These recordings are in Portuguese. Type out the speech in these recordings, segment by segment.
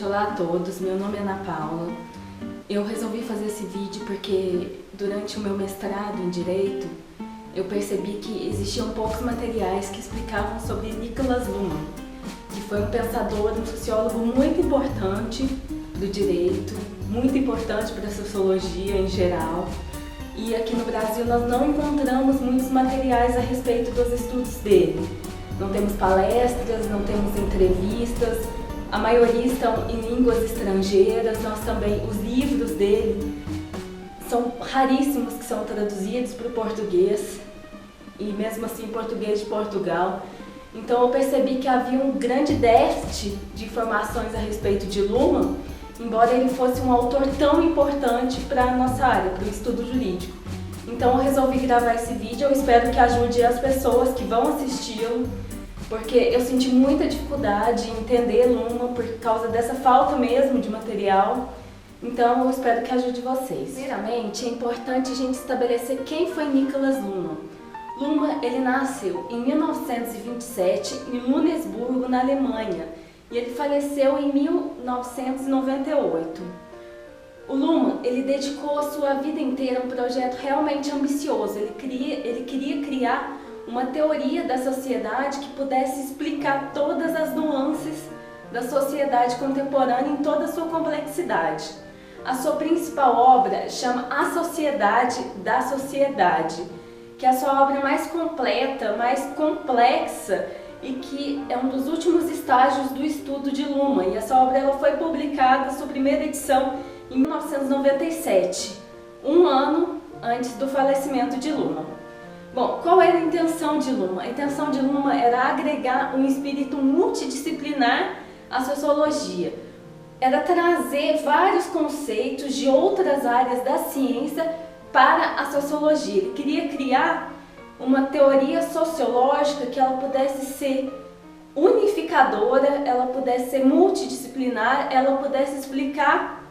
gente, olá a todos, meu nome é Ana Paula. Eu resolvi fazer esse vídeo porque durante o meu mestrado em Direito eu percebi que existiam poucos materiais que explicavam sobre Niklas Luhmann, que foi um pensador, um sociólogo muito importante do direito, muito importante para a sociologia em geral. E aqui no Brasil nós não encontramos muitos materiais a respeito dos estudos dele. Não temos palestras, não temos entrevistas, a maioria estão em línguas estrangeiras, nós também, os livros dele são raríssimos que são traduzidos para o português, e mesmo assim português de Portugal. Então eu percebi que havia um grande déficit de informações a respeito de Luhmann, embora ele fosse um autor tão importante para a nossa área, para o estudo jurídico. Então eu resolvi gravar esse vídeo, eu espero que ajude as pessoas que vão assisti-lo, porque eu senti muita dificuldade em entender Luhmann por causa dessa falta mesmo de material. Então eu espero que ajude vocês. Primeiramente, é importante a gente estabelecer quem foi Niklas Luhmann. Luhmann, ele nasceu em 1927 em Lunesburgo, na Alemanha, e ele faleceu em 1998. O Luhmann, ele dedicou a sua vida inteira a um projeto realmente ambicioso. Ele queria criar uma teoria da sociedade que pudesse explicar todas as nuances da sociedade contemporânea em toda a sua complexidade. A sua principal obra chama A Sociedade da Sociedade, que é a sua obra mais completa, mais complexa e que é um dos últimos estágios do estudo de Luhmann. E essa obra ela foi publicada, sua primeira edição, em 1997, um ano antes do falecimento de Luhmann. Bom, qual era a intenção de Luhmann? A intenção de Luhmann era agregar um espírito multidisciplinar à sociologia. Era trazer vários conceitos de outras áreas da ciência para a sociologia. Ele queria criar uma teoria sociológica que ela pudesse ser unificadora, ela pudesse ser multidisciplinar, ela pudesse explicar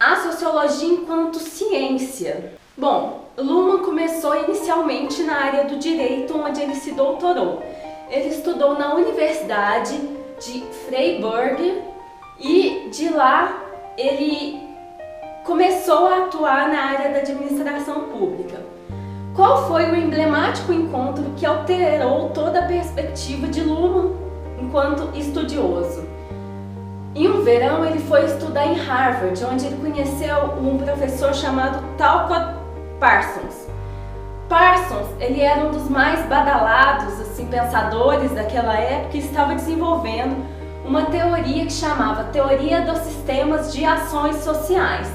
a sociologia enquanto ciência. Bom, Luhmann começou inicialmente na área do direito, onde ele se doutorou. Ele estudou na Universidade de Freiburg e de lá ele começou a atuar na área da administração pública. Qual foi o emblemático encontro que alterou toda a perspectiva de Luhmann enquanto estudioso? Em um verão ele foi estudar em Harvard, onde ele conheceu um professor chamado Talcott Parsons. Parsons, ele era um dos mais badalados pensadores daquela época e estava desenvolvendo uma teoria que chamava Teoria dos Sistemas de Ações Sociais.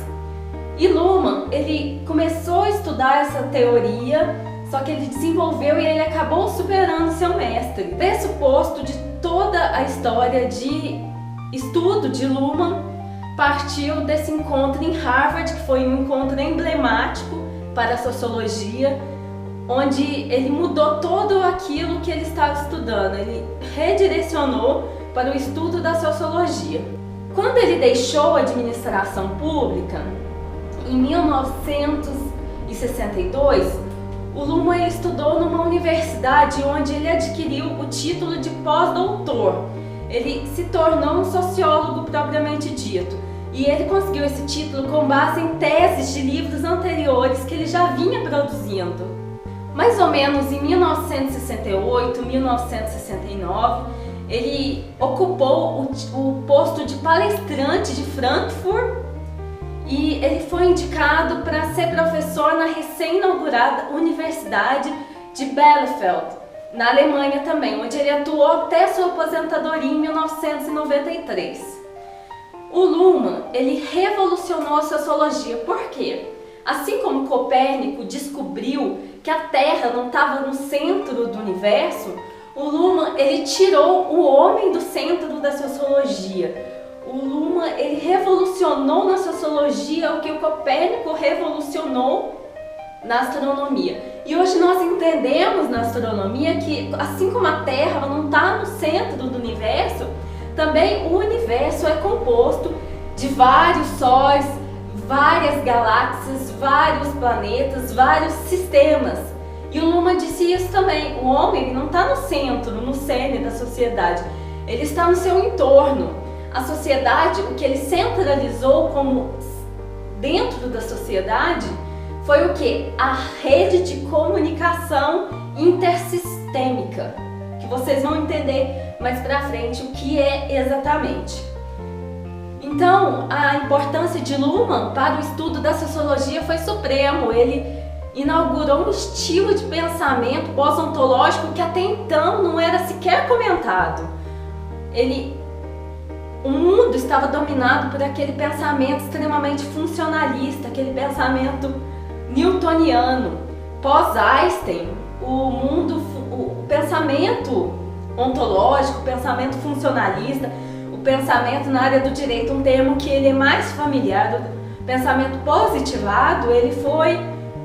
E Luhmann, ele começou a estudar essa teoria, só que ele desenvolveu e ele acabou superando seu mestre. O pressuposto de toda a história de estudo de Luhmann partiu desse encontro em Harvard, que foi um encontro emblemático para a sociologia, onde ele mudou tudo aquilo que ele estava estudando, ele redirecionou para o estudo da sociologia. Quando ele deixou a administração pública, em 1962, o Luhmann ele estudou numa universidade onde ele adquiriu o título de pós-doutor. Ele se tornou um sociólogo propriamente dito. E ele conseguiu esse título com base em teses de livros anteriores que ele já vinha produzindo. Mais ou menos em 1968, 1969, ele ocupou o posto de palestrante de Frankfurt e ele foi indicado para ser professor na recém-inaugurada Universidade de Bielefeld, na Alemanha também, onde ele atuou até sua aposentadoria em 1993. O Luhmann, ele revolucionou a sociologia. Por quê? Assim como Copérnico descobriu que a Terra não estava no centro do universo, o Luhmann, ele tirou o homem do centro da sociologia. O Luhmann, ele revolucionou na sociologia o que o Copérnico revolucionou na astronomia. E hoje nós entendemos na astronomia que, assim como a Terra não está no centro do universo, também o universo é composto de vários sóis, várias galáxias, vários planetas, vários sistemas. E o Luhmann disse isso também. O homem não está no centro, no cerne da sociedade. Ele está no seu entorno. a sociedade, o que ele centralizou como dentro da sociedade, foi o que? A rede de comunicação intersistêmica, que vocês vão entender mais pra frente o que é exatamente. Então, a importância de Luhmann para o estudo da sociologia foi supremo. Ele inaugurou um estilo de pensamento pós-ontológico que até então não era sequer comentado. O mundo estava dominado por aquele pensamento extremamente funcionalista, aquele pensamento newtoniano. Pós-Einstein, o pensamento ontológico, o pensamento funcionalista, o pensamento na área do direito, um termo que ele é mais familiar, o pensamento positivado, ele foi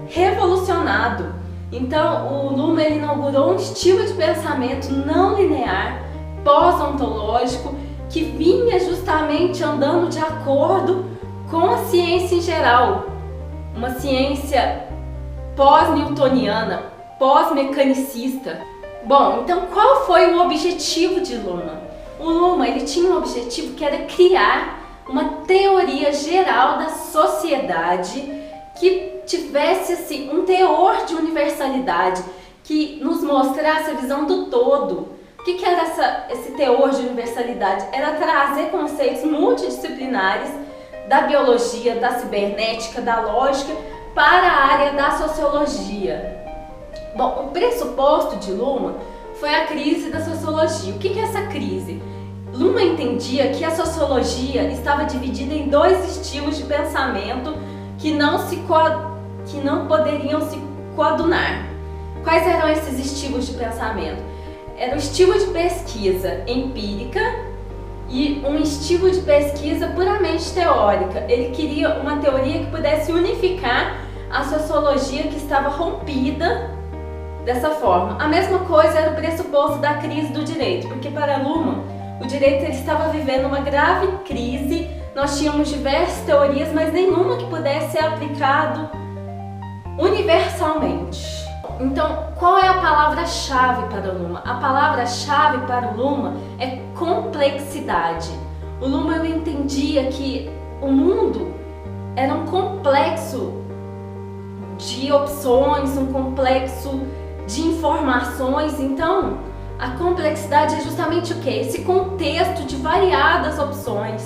revolucionado. Então, o Luhmann ele inaugurou um estilo de pensamento não linear, pós-ontológico, que vinha justamente andando de acordo com a ciência em geral. Uma ciência pós-newtoniana, pós-mecanicista. Bom, então qual foi o objetivo de Luhmann? O Luhmann ele tinha um objetivo que era criar uma teoria geral da sociedade que tivesse assim, um teor de universalidade, que nos mostrasse a visão do todo. O que era esse teor de universalidade? Era trazer conceitos multidisciplinares da biologia, da cibernética, da lógica para a área da sociologia. Bom, o pressuposto de Luhmann foi a crise da sociologia. O que é essa crise? Luhmann entendia que a sociologia estava dividida em dois estilos de pensamento que não poderiam se coadunar. Quais eram esses estilos de pensamento? Era o estilo de pesquisa empírica e um estilo de pesquisa puramente teórica. Ele queria uma teoria que pudesse unificar a sociologia que estava rompida dessa forma. A mesma coisa era o pressuposto da crise do direito, porque para Luhmann o direito ele estava vivendo uma grave crise. Nós tínhamos diversas teorias, mas nenhuma que pudesse ser aplicado universalmente. Então, qual é a palavra-chave para o Luhmann? A palavra-chave para o Luhmann é complexidade. O Luhmann entendia que o mundo era um complexo de opções, um complexo de informações. Então, a complexidade é justamente o quê? Esse contexto de variadas opções,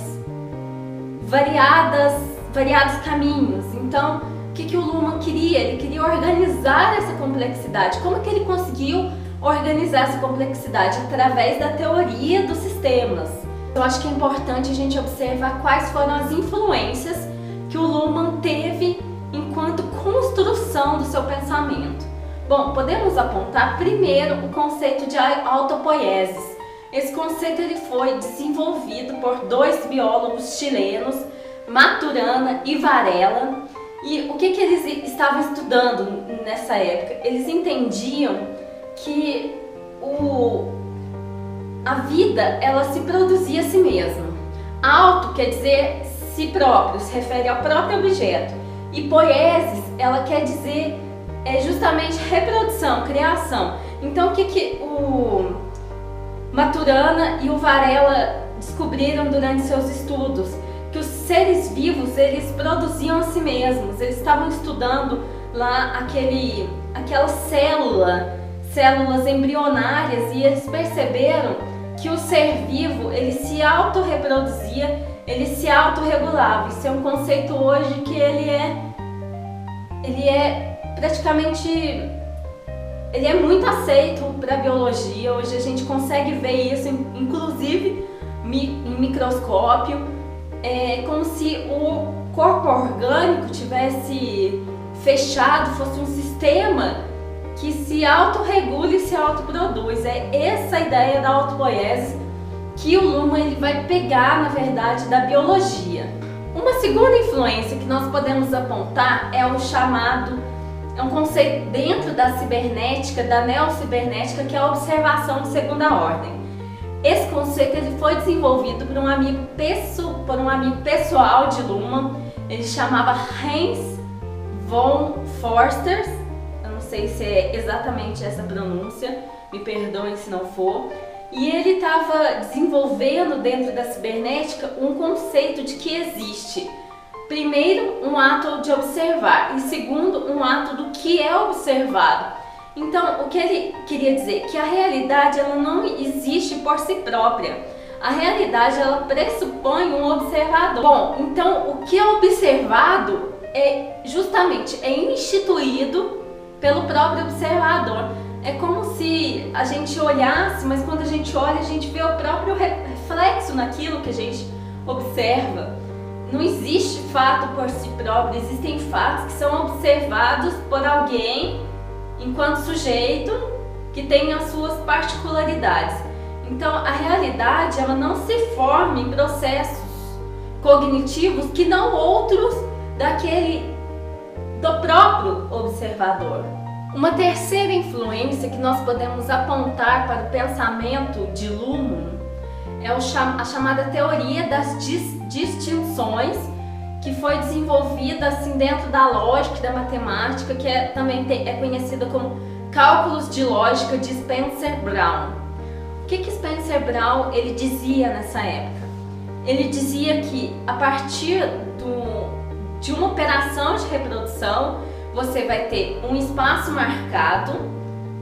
variados caminhos. Então, o que o Luhmann queria? Ele queria organizar essa complexidade. Como que ele conseguiu organizar essa complexidade? Através da teoria dos sistemas. Eu acho que é importante a gente observar quais foram as influências que o Luhmann teve enquanto construção do seu pensamento. Bom, podemos apontar primeiro o conceito de autopoiesis. Esse conceito ele foi desenvolvido por dois biólogos chilenos, Maturana e Varela. E o que eles estavam estudando nessa época? Eles entendiam que a vida ela se produzia a si mesma. Auto quer dizer si próprio, se refere ao próprio objeto. E poiesis, ela quer dizer justamente reprodução, criação. Então o que o Maturana e o Varela descobriram durante seus estudos? Que os seres vivos, eles produziam a si mesmos. Eles estavam estudando lá aquela células embrionárias, e eles perceberam que o ser vivo, ele se autorreproduzia, ele se autorregulava. Isso é um conceito hoje que ele é praticamente, ele é muito aceito para a biologia. Hoje a gente consegue ver isso, inclusive em microscópio. É como se o corpo orgânico tivesse fechado, fosse um sistema que se autorregula e se autoproduz. É essa a ideia da autopoiesis que o Luhmann ele vai pegar, na verdade, da biologia. Uma segunda influência que nós podemos apontar é um conceito dentro da cibernética, da neocibernética, que é a observação de segunda ordem. Esse conceito ele foi desenvolvido por um amigo pessoal de Luhmann. Ele chamava Heinz von Forsters. Eu não sei se é exatamente essa pronúncia, me perdoem se não for. E ele estava desenvolvendo dentro da cibernética um conceito de que existe, primeiro, um ato de observar e segundo, um ato do que é observado. Então, o que ele queria dizer? Que a realidade ela não existe por si própria. A realidade ela pressupõe um observador. Bom, então o que é observado é justamente instituído pelo próprio observador. É como se a gente olhasse, mas quando a gente olha, a gente vê o próprio reflexo naquilo que a gente observa. Não existe fato por si próprio, existem fatos que são observados por alguém enquanto sujeito que tem as suas particularidades. Então, a realidade ela não se forma em processos cognitivos que não outros do próprio observador. Uma terceira influência que nós podemos apontar para o pensamento de Luhmann é a chamada teoria das distinções, que foi desenvolvida assim dentro da lógica e da matemática, que também é conhecida como cálculos de lógica de Spencer Brown. O que Spencer Brown ele dizia nessa época? Ele dizia que a partir de uma operação de reprodução, você vai ter um espaço marcado,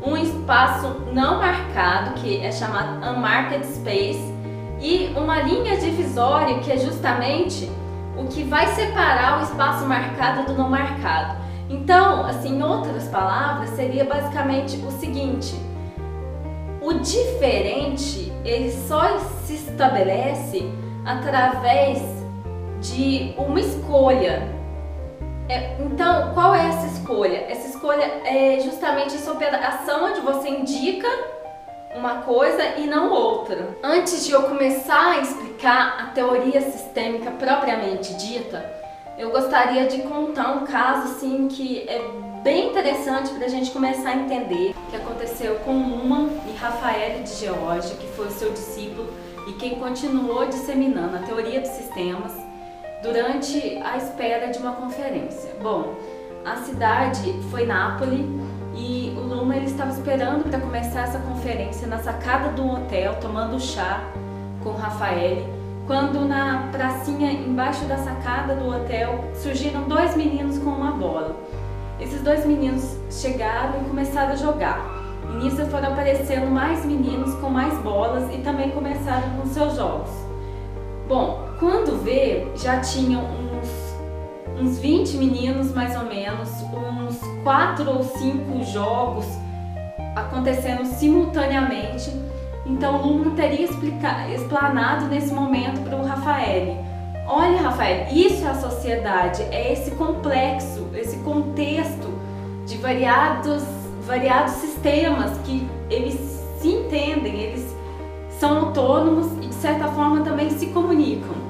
um espaço não marcado, que é chamado unmarked space, e uma linha divisória, que é justamente o que vai separar o espaço marcado do não marcado. Então, assim, em outras palavras, seria basicamente o seguinte: o diferente, ele só se estabelece através de uma escolha. Então, qual é essa escolha? Essa escolha é justamente essa operação onde você indica uma coisa e não outra. Antes de eu começar a explicar a teoria sistêmica propriamente dita, eu gostaria de contar um caso assim que é bem interessante para a gente começar a entender o que aconteceu com Luhmann e Rafael de George, que foi o seu discípulo e quem continuou disseminando a teoria dos sistemas durante a espera de uma conferência. Bom, a cidade foi Nápoles e o Luhmann ele estava esperando para começar essa conferência na sacada do hotel, tomando chá com Rafael, quando na pracinha embaixo da sacada do hotel surgiram dois meninos com uma bola. Esses dois meninos chegaram e começaram a jogar. E nisso foram aparecendo mais meninos com mais bolas e também começaram com seus jogos. Bom, quando vê, já tinham uns 20 meninos mais ou menos, uns 4 ou 5 jogos acontecendo simultaneamente. Então Luhmann teria explanado nesse momento para o Rafael: olha, Rafael, isso é a sociedade, é esse complexo, esse contexto de variados sistemas que eles se entendem, eles são autônomos e de certa forma também se comunicam.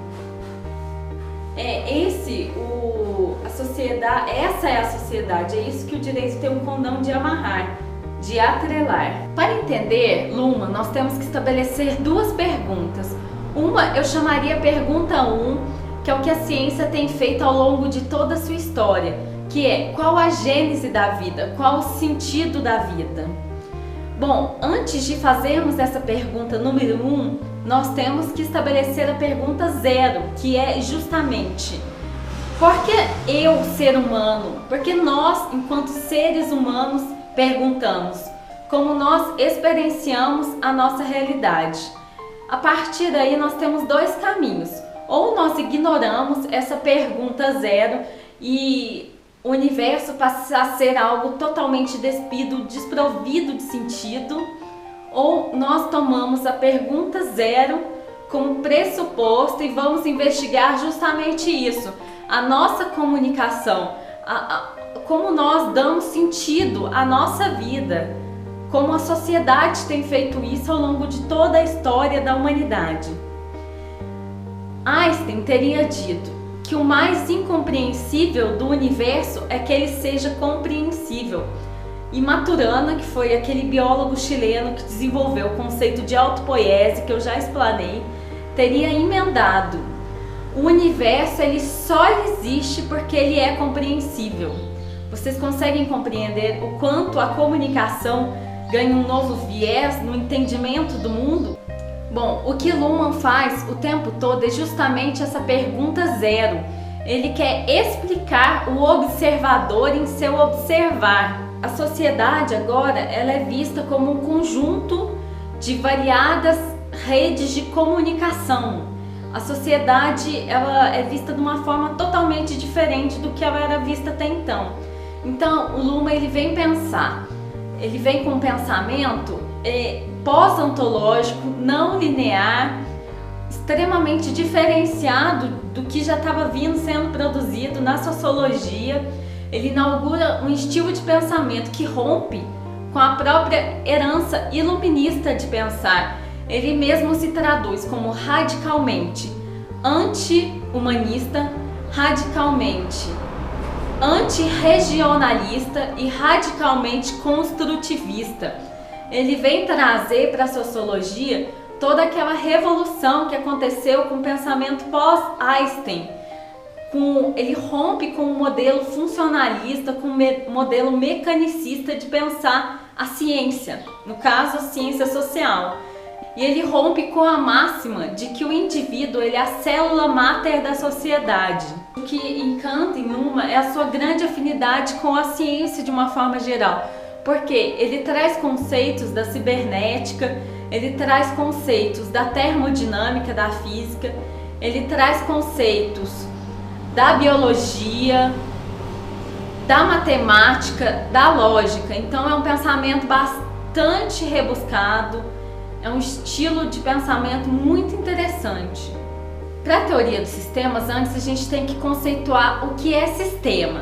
Essa é a sociedade, é isso que o direito tem um condão de amarrar, de atrelar. Para entender Luhmann, nós temos que estabelecer duas perguntas. Uma eu chamaria pergunta 1, que é o que a ciência tem feito ao longo de toda a sua história, que é: qual a gênese da vida? Qual o sentido da vida? Bom, antes de fazermos essa pergunta número 1, nós temos que estabelecer a pergunta 0, que é justamente: por que eu, ser humano? Porque nós, enquanto seres humanos, perguntamos como nós experienciamos a nossa realidade. A partir daí nós temos dois caminhos: ou nós ignoramos essa pergunta 0 e o universo passa a ser algo totalmente despido, desprovido de sentido, ou nós tomamos a pergunta 0 como pressuposto e vamos investigar justamente isso, a nossa comunicação, como nós damos sentido à nossa vida, como a sociedade tem feito isso ao longo de toda a história da humanidade. Einstein teria dito que o mais incompreensível do universo é que ele seja compreensível. E Maturana, que foi aquele biólogo chileno que desenvolveu o conceito de autopoiese, que eu já explanei, teria emendado: o universo ele só existe porque ele é compreensível. Vocês conseguem compreender o quanto a comunicação ganha um novo viés no entendimento do mundo? Bom, o que Luhmann faz o tempo todo é justamente essa pergunta zero. Ele quer explicar o observador em seu observar. A sociedade agora ela é vista como um conjunto de variadas redes de comunicação. A sociedade ela é vista de uma forma totalmente diferente do que ela era vista até então. Então, o Luhmann ele vem com um pensamento pós-ontológico, não linear, extremamente diferenciado do que já estava vindo sendo produzido na sociologia. Ele inaugura um estilo de pensamento que rompe com a própria herança iluminista de pensar. Ele mesmo se traduz como radicalmente anti-humanista, radicalmente anti-regionalista e radicalmente construtivista. Ele vem trazer para a sociologia toda aquela revolução que aconteceu com o pensamento pós-Einstein. Ele rompe com um modelo funcionalista, com um modelo mecanicista de pensar a ciência, no caso a ciência social. E ele rompe com a máxima de que o indivíduo ele é a célula máter da sociedade. O que encanta em Luhmann é a sua grande afinidade com a ciência de uma forma geral, porque ele traz conceitos da cibernética, ele traz conceitos da termodinâmica, da física, ele traz conceitos da biologia, da matemática, da lógica. Então é um pensamento bastante rebuscado, é um estilo de pensamento muito interessante. Para a teoria dos sistemas, antes a gente tem que conceituar o que é sistema.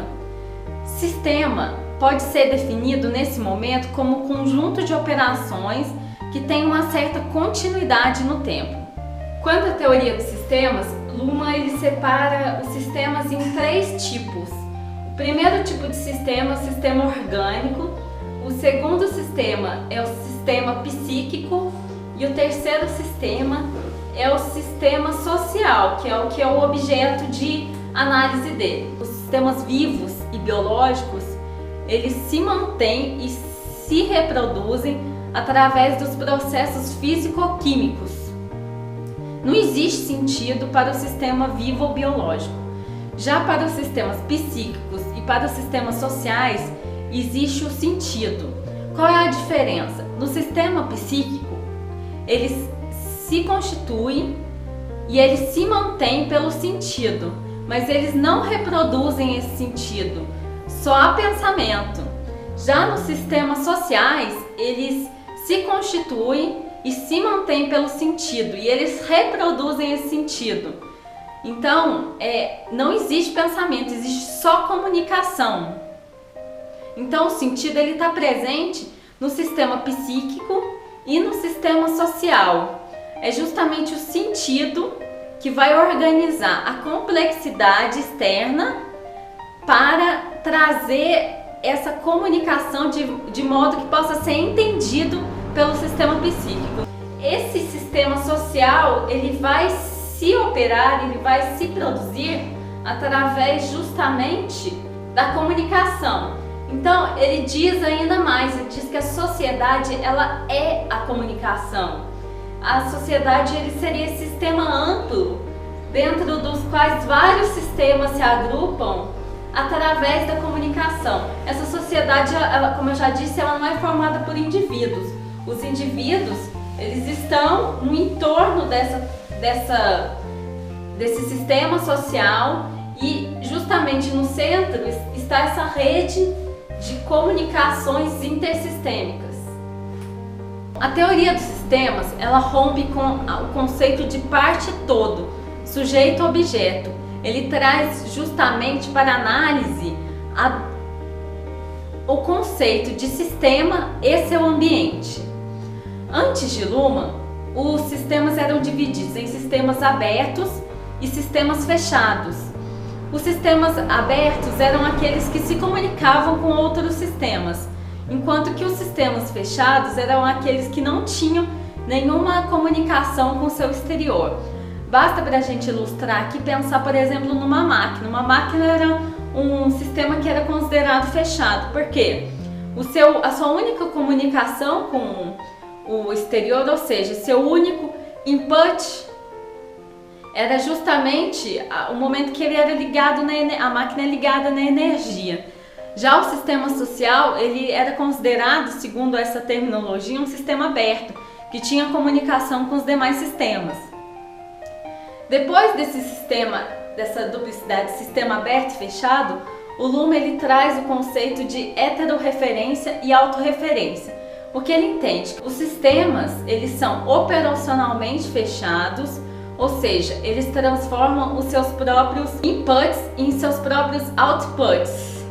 Sistema pode ser definido nesse momento como um conjunto de operações que tem uma certa continuidade no tempo. Quanto à teoria dos sistemas, Luhmann ele separa os sistemas em 3 tipos. O primeiro tipo de sistema é o sistema orgânico, o segundo sistema é o sistema psíquico e o terceiro sistema é o sistema social, que é o objeto de análise dele. Os sistemas vivos e biológicos, eles se mantêm e se reproduzem através dos processos físico-químicos. Não existe sentido para o sistema vivo ou biológico. Já para os sistemas psíquicos e para os sistemas sociais, existe o sentido. Qual é a diferença? No sistema psíquico, eles se constituem e eles se mantêm pelo sentido, mas eles não reproduzem esse sentido, só há pensamento. Já nos sistemas sociais, eles se constituem e se mantêm pelo sentido e eles reproduzem esse sentido. Então, não existe pensamento, existe só comunicação. Então, o sentido está presente no sistema psíquico e no sistema social. É justamente o sentido que vai organizar a complexidade externa para trazer essa comunicação de modo que possa ser entendido pelo sistema psíquico. Esse sistema social, ele vai se operar, ele vai se produzir através justamente da comunicação. Então, ele diz ainda mais, ele diz que a sociedade, ela é a comunicação. A sociedade, ele seria esse sistema amplo, dentro dos quais vários sistemas se agrupam através da comunicação. Essa sociedade, ela, como eu já disse, ela não é formada por indivíduos. Os indivíduos, eles estão no entorno desse sistema social e justamente no centro está essa rede de comunicações intersistêmicas. A teoria dos sistemas, ela rompe com o conceito de parte-todo, sujeito-objeto. Ele traz justamente para análise o conceito de sistema e seu ambiente. Antes de Luhmann, os sistemas eram divididos em sistemas abertos e sistemas fechados. Os sistemas abertos eram aqueles que se comunicavam com outros sistemas, enquanto que os sistemas fechados eram aqueles que não tinham nenhuma comunicação com o seu exterior. Basta para a gente ilustrar aqui pensar, por exemplo, numa máquina. Uma máquina era um sistema que era considerado fechado. Por quê? a sua única comunicação com o exterior, ou seja, seu único input, era justamente o momento que ele era ligado a máquina é ligada na energia. Já o sistema social, ele era considerado, segundo essa terminologia, um sistema aberto, que tinha comunicação com os demais sistemas. Depois dessa duplicidade, sistema aberto e fechado, o Luhmann ele traz o conceito de heterorreferência e autorreferência, porque ele entende que os sistemas eles são operacionalmente fechados, ou seja, eles transformam os seus próprios inputs em seus próprios outputs.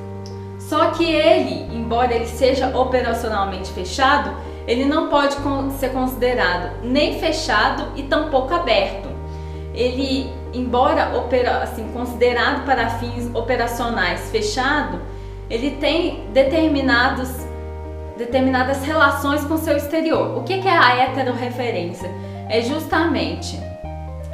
Só que ele, embora ele seja operacionalmente fechado, ele não pode ser considerado nem fechado e tampouco aberto. Ele, embora considerado para fins operacionais fechado, ele tem determinadas relações com o seu exterior. O que é a heterorreferência? É justamente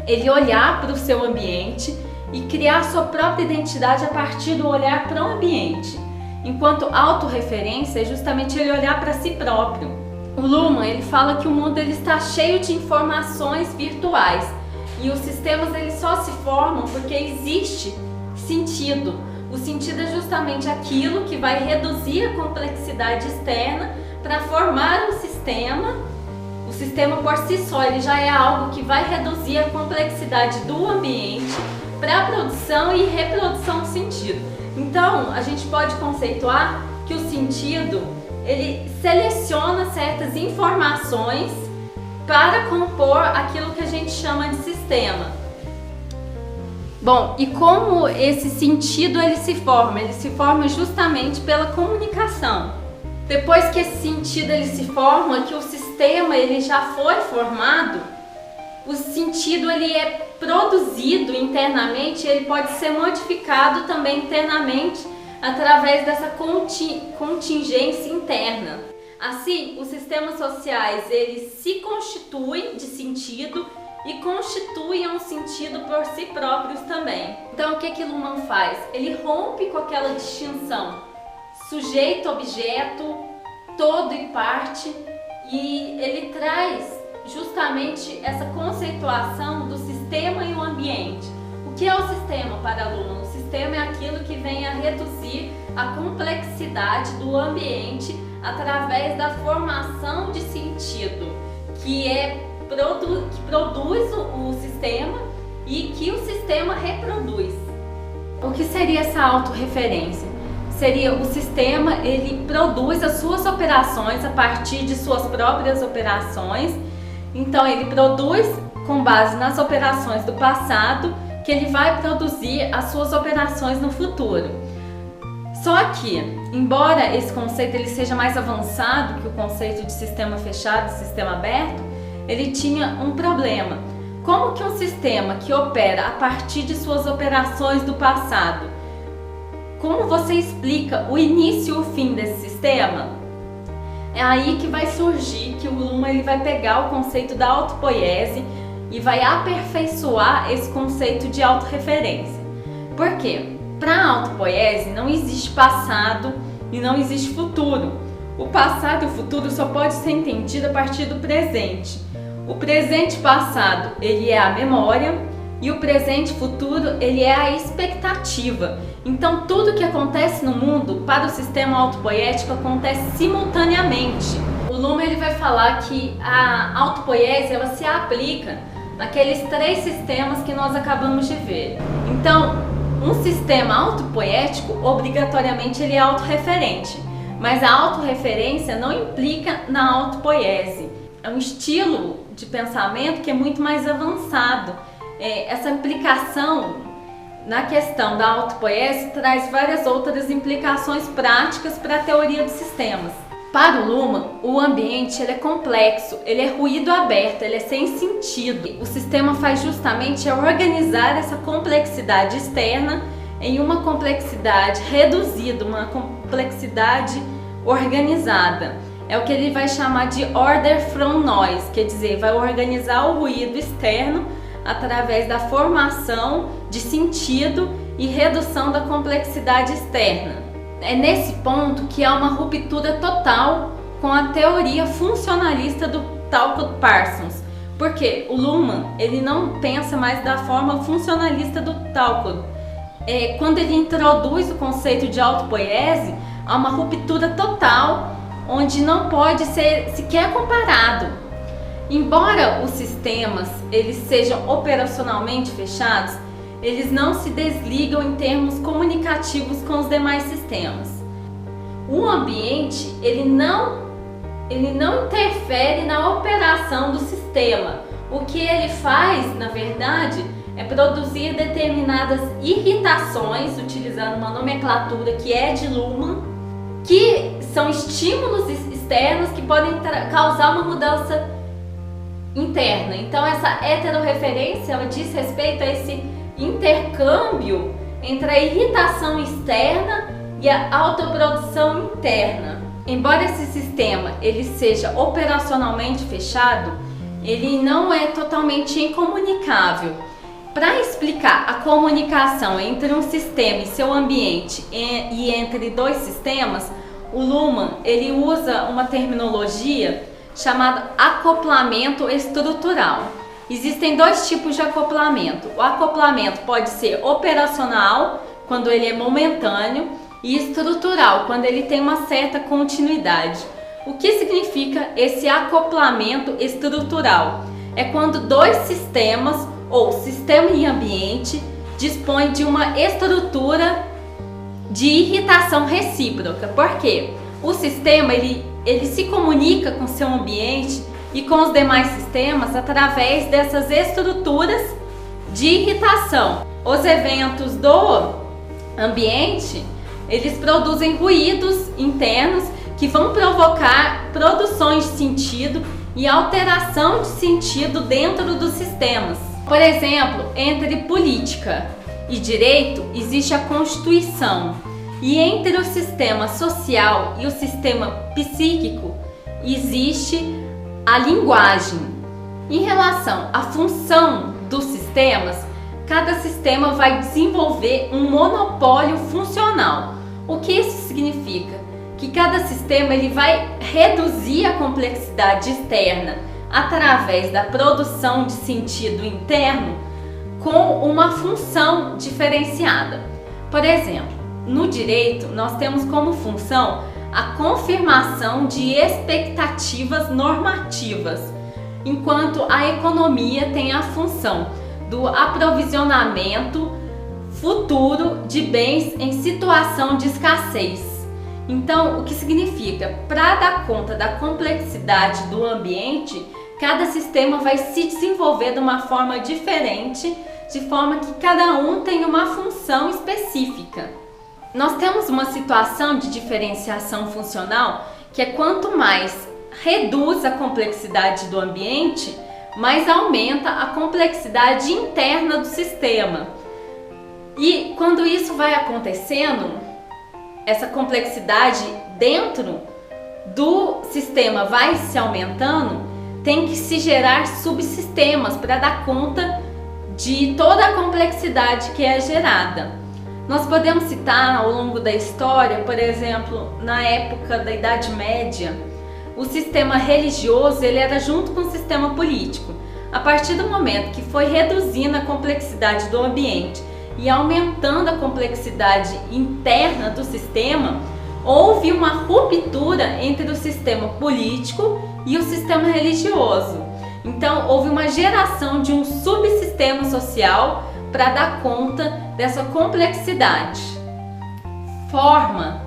ele olhar para o seu ambiente e criar sua própria identidade a partir do olhar para o ambiente. Enquanto autorreferência é justamente ele olhar para si próprio. O Luhmann ele fala que o mundo ele está cheio de informações virtuais e os sistemas eles só se formam porque existe sentido. O sentido é justamente aquilo que vai reduzir a complexidade externa para formar um sistema. O sistema por si só ele já é algo que vai reduzir a complexidade do ambiente para a produção e reprodução do sentido. Então, a gente pode conceituar que o sentido, ele seleciona certas informações para compor aquilo que a gente chama de sistema. Bom, e como esse sentido ele se forma? Ele se forma justamente pela comunicação. Depois que esse sentido ele se forma, que o sistema ele já foi formado, o sentido ele é produzido internamente, ele pode ser modificado também internamente através dessa contingência interna. Assim, os sistemas sociais eles se constituem de sentido e constituem um sentido por si próprios também. Então, o que Luhmann faz? Ele rompe com aquela distinção sujeito-objeto, todo e parte, e ele traz justamente essa conceituação do sistema e o ambiente. O que é o sistema para Luhmann? O sistema é aquilo que vem a reduzir a complexidade do ambiente através da formação de sentido, que produz o sistema e que o sistema reproduz. O que seria essa autorreferência? Seria o sistema, ele produz as suas operações a partir de suas próprias operações. Então ele produz com base nas operações do passado, que ele vai produzir as suas operações no futuro. Só que, embora esse conceito ele seja mais avançado que o conceito de sistema fechado e sistema aberto, ele tinha um problema. Como que um sistema que opera a partir de suas operações do passado, como você explica o início e o fim desse sistema? É aí que vai surgir que o Luhmann ele vai pegar o conceito da autopoiese e vai aperfeiçoar esse conceito de autorreferência. Por quê? Para a autopoiese não existe passado e não existe futuro. O passado e o futuro só pode ser entendido a partir do presente. O presente passado ele é a memória e o presente futuro ele é a expectativa. Então tudo que acontece no mundo para o sistema autopoético acontece simultaneamente. O Luhmann ele vai falar que a autopoiese ela se aplica naqueles 3 sistemas que nós acabamos de ver. Então um sistema autopoético obrigatoriamente ele é autorreferente, mas a autorreferência não implica na autopoiese. É um estilo de pensamento que é muito mais avançado. Essa implicação na questão da autopoiese traz várias outras implicações práticas para a teoria dos sistemas. Para o Luhmann, o ambiente ele é complexo, ele é ruído aberto, ele é sem sentido. O sistema faz justamente organizar essa complexidade externa em uma complexidade reduzida, uma complexidade organizada. É o que ele vai chamar de order from noise, quer dizer, vai organizar o ruído externo através da formação de sentido e redução da complexidade externa. É nesse ponto que há uma ruptura total com a teoria funcionalista do Talcott Parsons, porque o Luhmann ele não pensa mais da forma funcionalista do Talcott. Quando ele introduz o conceito de autopoiese, há uma ruptura total, onde não pode ser sequer comparado. Embora os sistemas eles sejam operacionalmente fechados, eles não se desligam em termos comunicativos com os demais sistemas. O ambiente ele não interfere na operação do sistema. O que ele faz, na verdade, é produzir determinadas irritações, utilizando uma nomenclatura que é de Luhmann, que são estímulos externos que podem causar uma mudança interna. Então essa heterorreferência ela diz respeito a esse intercâmbio entre a irritação externa e a autoprodução interna. Embora esse sistema ele seja operacionalmente fechado, ele não é totalmente incomunicável. Para explicar a comunicação entre um sistema e seu ambiente e entre dois sistemas, o Luhmann ele usa uma terminologia chamada acoplamento estrutural. Existem dois tipos de acoplamento. O acoplamento pode ser operacional, quando ele é momentâneo, e estrutural, quando ele tem uma certa continuidade. O que significa esse acoplamento estrutural? É quando dois sistemas, ou sistema e ambiente, dispõem de uma estrutura de irritação recíproca. Por quê? O sistema ele se comunica com seu ambiente e com os demais sistemas através dessas estruturas de irritação. Os eventos do ambiente, eles produzem ruídos internos que vão provocar produções de sentido e alteração de sentido dentro dos sistemas. Por exemplo, entre política e direito existe a Constituição, e entre o sistema social e o sistema psíquico existe a linguagem. Em relação à função dos sistemas, cada sistema vai desenvolver um monopólio funcional. O que isso significa? Que cada sistema ele vai reduzir a complexidade externa através da produção de sentido interno com uma função diferenciada. Por exemplo, no direito nós temos como função a confirmação de expectativas normativas, enquanto a economia tem a função do aprovisionamento futuro de bens em situação de escassez. Então, o que significa? Para dar conta da complexidade do ambiente, cada sistema vai se desenvolver de uma forma diferente, de forma que cada um tem uma função específica. Nós temos uma situação de diferenciação funcional que é quanto mais reduz a complexidade do ambiente, mais aumenta a complexidade interna do sistema. E quando isso vai acontecendo, essa complexidade dentro do sistema vai se aumentando, tem que se gerar subsistemas para dar conta de toda a complexidade que é gerada. Nós podemos citar ao longo da história, por exemplo, na época da Idade Média, o sistema religioso ele era junto com o sistema político. A partir do momento que foi reduzindo a complexidade do ambiente e aumentando a complexidade interna do sistema, houve uma ruptura entre o sistema político e o sistema religioso. Então, houve uma geração de um subsistema social para dar conta dessa complexidade. Forma,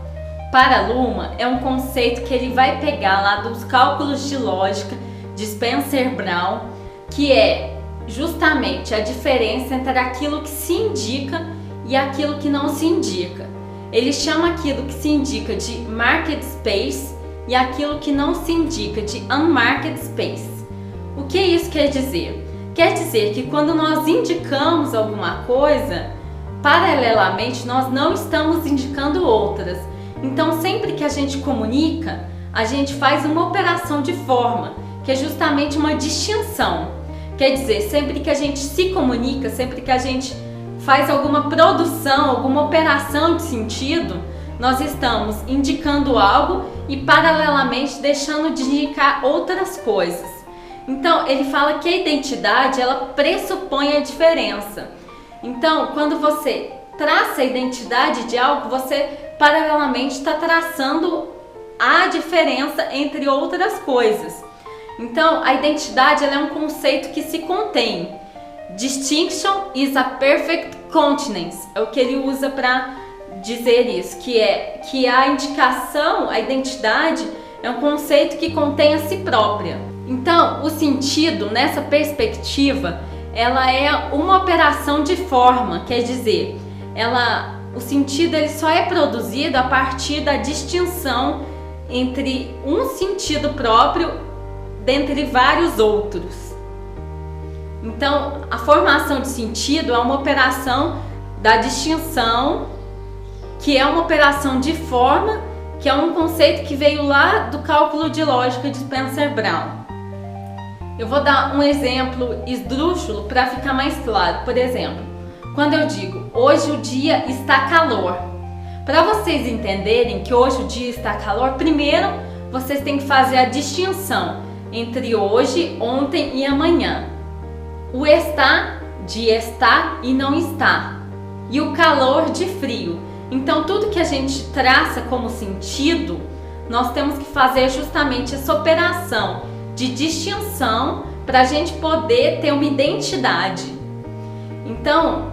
para Luhmann, é um conceito que ele vai pegar lá dos cálculos de lógica de Spencer Brown, que é justamente a diferença entre aquilo que se indica e aquilo que não se indica. Ele chama aquilo que se indica de market space e aquilo que não se indica de unmarked space. O que isso quer dizer? Quer dizer que quando nós indicamos alguma coisa, paralelamente nós não estamos indicando outras. Então, sempre que a gente comunica, a gente faz uma operação de forma, que é justamente uma distinção. Quer dizer, sempre que a gente se comunica, sempre que a gente faz alguma produção, alguma operação de sentido, nós estamos indicando algo e paralelamente deixando de indicar outras coisas. Então, ele fala que a identidade, ela pressupõe a diferença. Então, quando você traça a identidade de algo, você paralelamente está traçando a diferença entre outras coisas. Então, a identidade, ela é um conceito que se contém. Distinction is a perfect continence. É o que ele usa para dizer isso, que a indicação, a identidade, é um conceito que contém a si própria. Então, o sentido, nessa perspectiva, ela é uma operação de forma, quer dizer, o sentido ele só é produzido a partir da distinção entre um sentido próprio dentre vários outros. Então, a formação de sentido é uma operação da distinção, que é uma operação de forma, que é um conceito que veio lá do cálculo de lógica de Spencer-Brown. Eu vou dar um exemplo esdrúxulo para ficar mais claro. Por exemplo, quando eu digo hoje o dia está calor, para vocês entenderem que hoje o dia está calor, primeiro vocês têm que fazer a distinção entre hoje, ontem e amanhã. O está de estar e não está, e o calor de frio. Então tudo que a gente traça como sentido, nós temos que fazer justamente essa operação de distinção para a gente poder ter uma identidade. Então,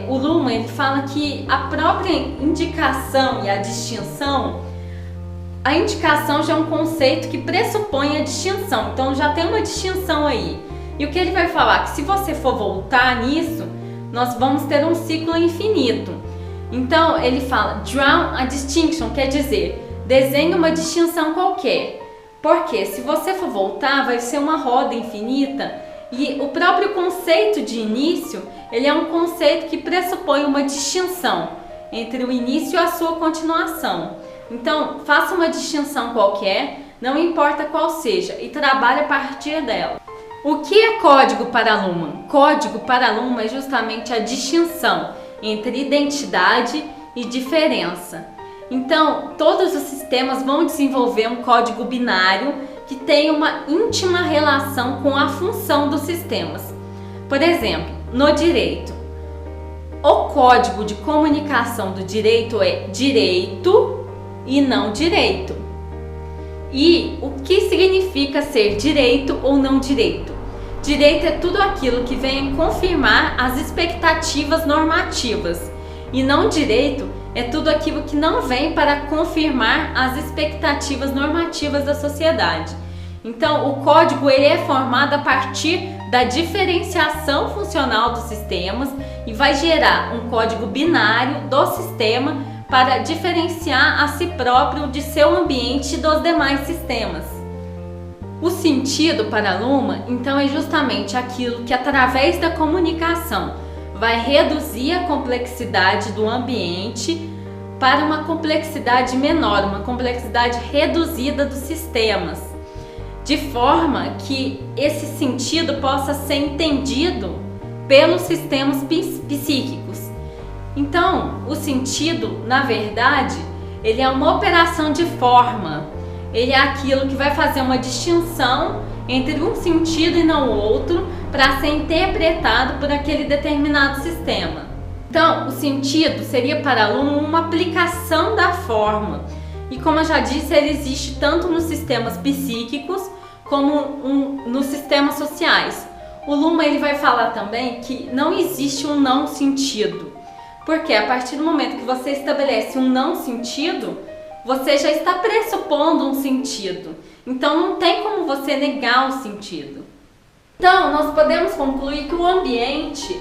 o Luhmann ele fala que a própria indicação e a distinção, a indicação já é um conceito que pressupõe a distinção, então já tem uma distinção aí. E o que ele vai falar? Que se você for voltar nisso, nós vamos ter um ciclo infinito. Então ele fala, draw a distinction, quer dizer, desenhe uma distinção qualquer. Porque se você for voltar, vai ser uma roda infinita e o próprio conceito de início, ele é um conceito que pressupõe uma distinção entre o início e a sua continuação. Então, faça uma distinção qualquer, não importa qual seja, e trabalhe a partir dela. O que é código para Luhmann? Código para Luhmann é justamente a distinção entre identidade e diferença. Então, todos os sistemas vão desenvolver um código binário que tem uma íntima relação com a função dos sistemas. Por exemplo, no direito, o código de comunicação do direito é direito e não direito. E o que significa ser direito ou não direito? Direito é tudo aquilo que vem confirmar as expectativas normativas, e não direito é tudo aquilo que não vem para confirmar as expectativas normativas da sociedade. Então, o código ele é formado a partir da diferenciação funcional dos sistemas e vai gerar um código binário do sistema para diferenciar a si próprio de seu ambiente e dos demais sistemas. O sentido para Luhmann, então, é justamente aquilo que, através da comunicação, vai reduzir a complexidade do ambiente para uma complexidade menor, uma complexidade reduzida dos sistemas, de forma que esse sentido possa ser entendido pelos sistemas psíquicos. Então, o sentido, na verdade, ele é uma operação de forma. Ele é aquilo que vai fazer uma distinção entre um sentido e não outro para ser interpretado por aquele determinado sistema. Então, o sentido seria para Luhmann uma aplicação da forma. E como eu já disse, ele existe tanto nos sistemas psíquicos como nos sistemas sociais. O Luhmann ele vai falar também que não existe um não sentido. Porque a partir do momento que você estabelece um não sentido, você já está pressupondo um sentido. Então não tem como você negar o sentido. Então nós podemos concluir que o ambiente,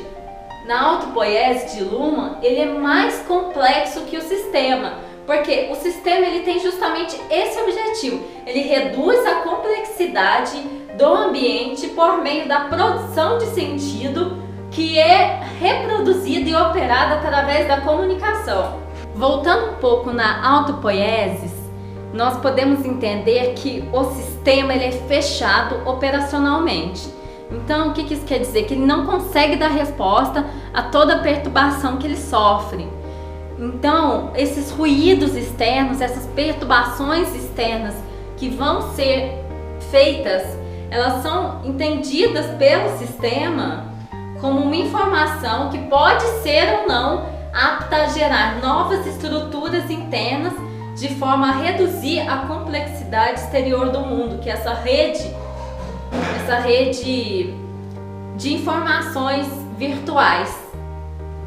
na autopoiese de Luhmann, ele é mais complexo que o sistema. Porque o sistema ele tem justamente esse objetivo. Ele reduz a complexidade do ambiente por meio da produção de sentido que é reproduzida e operada através da comunicação. Voltando um pouco na autopoiesis, nós podemos entender que o sistema ele é fechado operacionalmente. Então, o que isso quer dizer? Que ele não consegue dar resposta a toda a perturbação que ele sofre. Então, esses ruídos externos, essas perturbações externas que vão ser feitas, elas são entendidas pelo sistema como uma informação que pode ser ou não apta a gerar novas estruturas internas de forma a reduzir a complexidade exterior do mundo, que é essa rede de informações virtuais.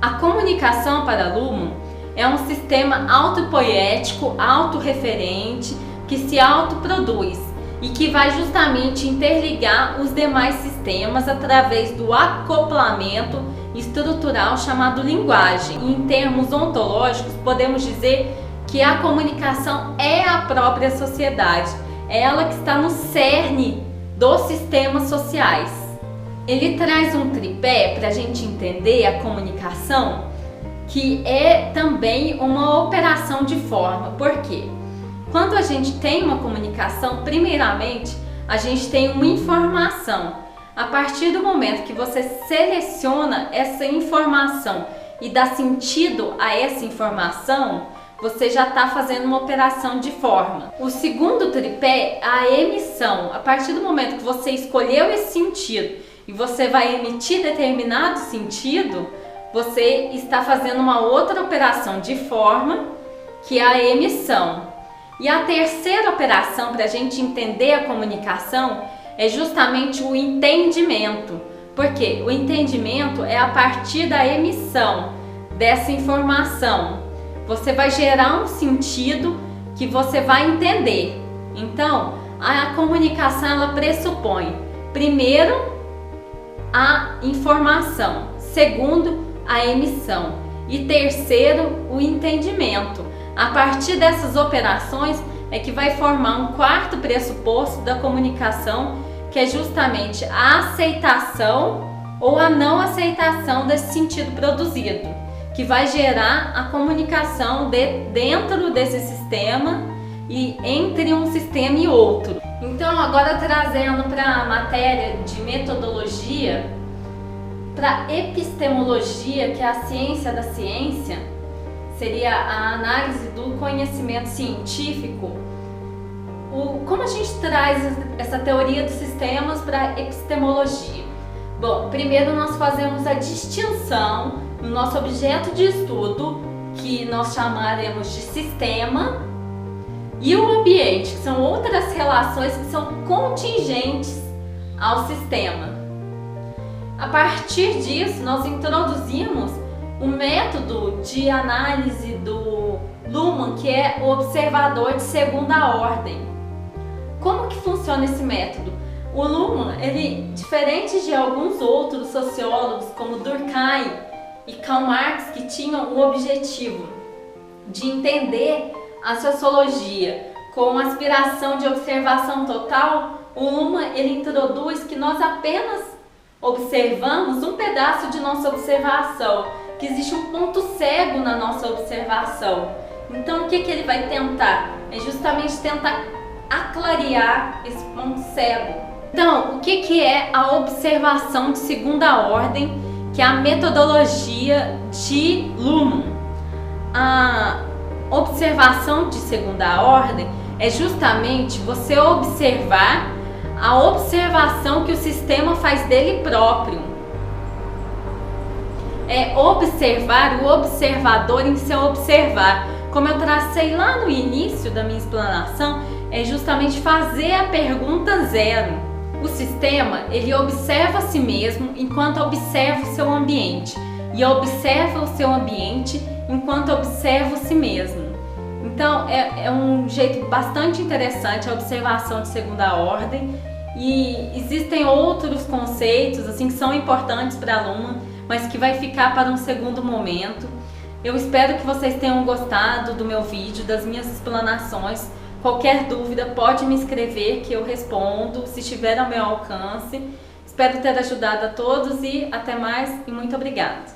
A comunicação para Luhmann é um sistema autopoético, autorreferente, que se autoproduz e que vai justamente interligar os demais sistemas através do acoplamento estrutural chamado linguagem. Em termos ontológicos, podemos dizer que a comunicação é a própria sociedade, é ela que está no cerne dos sistemas sociais. Ele traz um tripé para a gente entender a comunicação, que é também uma operação de forma. Por quê? Quando a gente tem uma comunicação, primeiramente, a gente tem uma informação. A partir do momento que você seleciona essa informação e dá sentido a essa informação, você já está fazendo uma operação de forma. O segundo tripé é a emissão. A partir do momento que você escolheu esse sentido e você vai emitir determinado sentido, você está fazendo uma outra operação de forma, que é a emissão. E a terceira operação para a gente entender a comunicação é justamente o entendimento. Porque o entendimento é a partir da emissão dessa informação. Você vai gerar um sentido que você vai entender. Então, a comunicação ela pressupõe, primeiro, a informação, segundo, a emissão e terceiro, o entendimento. A partir dessas operações é que vai formar um quarto pressuposto da comunicação, que é justamente a aceitação ou a não aceitação desse sentido produzido, que vai gerar a comunicação dentro desse sistema e entre um sistema e outro. Então, agora trazendo para a matéria de metodologia, para epistemologia, que é a ciência da ciência, seria a análise do conhecimento científico. Como a gente traz essa teoria dos sistemas para a epistemologia? Bom, primeiro nós fazemos a distinção no nosso objeto de estudo, que nós chamaremos de sistema, e o ambiente, que são outras relações que são contingentes ao sistema. A partir disso, nós introduzimos o método de análise do Luhmann, que é o observador de segunda ordem. Como que funciona esse método? O Luhmann, ele, diferente de alguns outros sociólogos como Durkheim e Karl Marx, que tinham o objetivo de entender a sociologia com aspiração de observação total, o Luhmann ele introduz que nós apenas observamos um pedaço de nossa observação, que existe um ponto cego na nossa observação. Então, o que ele vai tentar? É justamente tentar aclarear esse ponto cego. Então, o que é a observação de segunda ordem, que é a metodologia de Luhmann? A observação de segunda ordem é justamente você observar a observação que o sistema faz dele próprio. É observar o observador em seu observar. Como eu tracei lá no início da minha explanação, é justamente fazer a pergunta zero. O sistema, ele observa a si mesmo enquanto observa o seu ambiente, e observa o seu ambiente enquanto observa si mesmo. Então, é um jeito bastante interessante a observação de segunda ordem, e existem outros conceitos assim que são importantes para a Luhmann, mas que vai ficar para um segundo momento. Eu espero que vocês tenham gostado do meu vídeo, das minhas explanações. Qualquer dúvida pode me escrever que eu respondo, se estiver ao meu alcance. Espero ter ajudado a todos e até mais e muito obrigada.